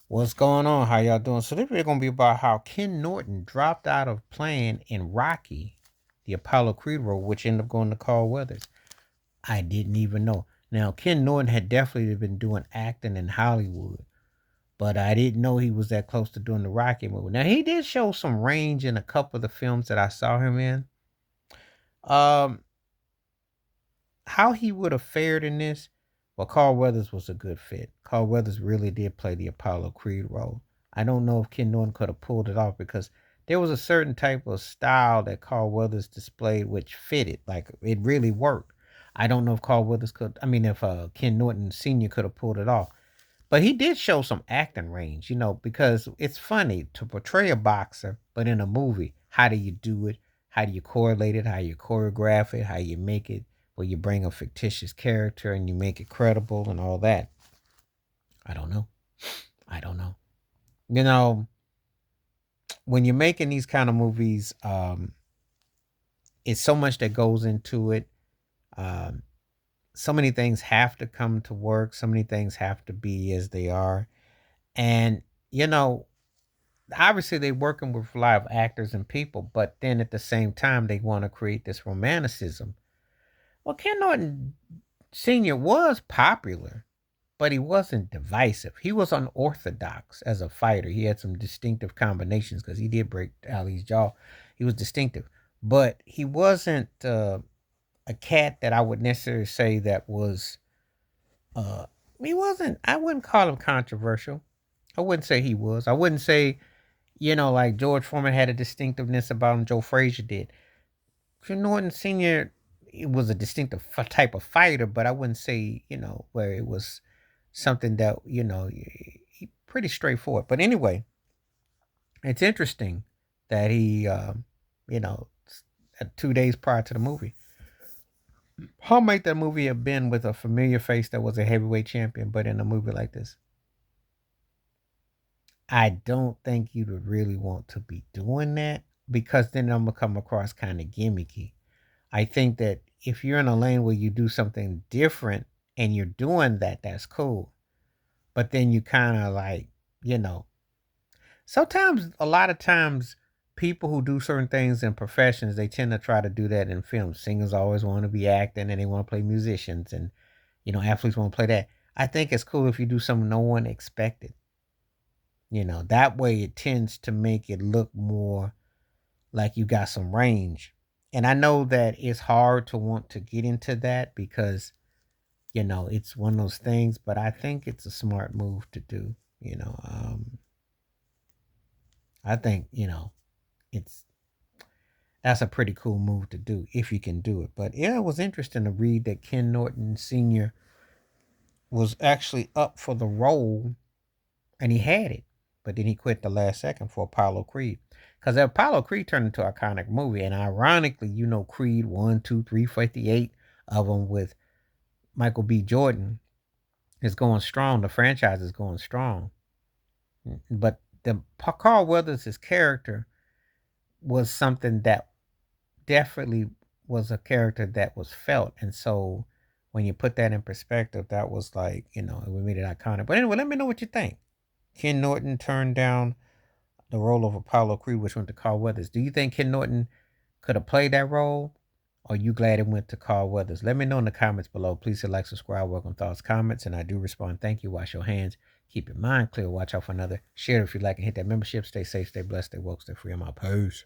What's going on? How y'all doing? So this video gonna be about how Ken Norton dropped out of playing in Rocky, the Apollo Creed role, which ended up going to Carl Weathers. I didn't even know. Now Ken Norton had definitely been doing acting in Hollywood, but I didn't know he was that close to doing the Rocky movie. Now he did show some range in a couple of the films that I saw him in. Um, how he would have fared in this, well, Carl Weathers was a good fit. Carl Weathers really did play the Apollo Creed role. I don't know if Ken Norton could have pulled it off because there was a certain type of style that Carl Weathers displayed which fitted. Like it really worked. I don't know if Carl Weathers could. I mean, if Ken Norton Sr. could have pulled it off. But he did show some acting range, because it's funny to portray a boxer, but in a movie, how do you do it? How do you correlate it? How you choreograph it? How you make it where you bring a fictitious character and you make it credible and all that? I don't know. I don't know. You know, when you're making these kind of movies, it's so much that goes into it. Um, so many things have to come to work. So many things have to be as they are. And, you know, obviously they're working with live actors and people, but then at the same time they want to create this romanticism. Well, Ken Norton Sr. was popular, but he wasn't divisive. He was unorthodox as a fighter. He had some distinctive combinations because he did break Ali's jaw. He was distinctive, but he wasn't a cat that I would necessarily say that was. Uh, he wasn't. I wouldn't call him controversial. I wouldn't say he was. I wouldn't say like George Foreman had a distinctiveness about him. Joe Frazier did. Ken Norton Sr. Was a distinctive type of fighter, but I wouldn't say where it was something that pretty straightforward. But anyway, it's interesting that he, you know, 2 days prior to the movie, how might that movie have been with a familiar face that was a heavyweight champion, but in a movie like this? I don't think you would really want to be doing that because then I'm gonna come across kind of gimmicky. I think that if you're in a lane where you do something different and you're doing that, that's cool. But then you kind of like, you know, sometimes, a lot of times, people who do certain things in professions, they tend to try to do that in films. Singers always want to be acting and they want to play musicians, and, athletes want to play that. I think it's cool if you do something no one expected. That way it tends to make it look more like you got some range. And I know that it's hard to want to get into that because, it's one of those things, but I think it's a smart move to do. I think, it's that's a pretty cool move to do if you can do it. But yeah, it was interesting to read that Ken Norton Sr. was actually up for the role and he had it, but then he quit the last second for Apollo Creed. Because Apollo Creed turned into an iconic movie, and ironically, Creed 1, 2, 3, 58 of them with Michael B. Jordan is going strong. The franchise is going strong, but the Carl Weathers' character was something that definitely was a character that was felt, and so when you put that in perspective, that was like it made it iconic. But anyway, let me know what you think. Ken Norton turned down the role of Apollo Creed, which went to Carl Weathers. Do you think Ken Norton could have played that role? Or are you glad it went to Carl Weathers? Let me know in the comments below. Please hit like, subscribe, welcome thoughts, comments, and I do respond. Thank you. Wash your hands. Keep your mind clear. Watch out for another. Share it if you like and hit that membership. Stay safe, stay blessed, stay woke, stay free. I'm out. Peace.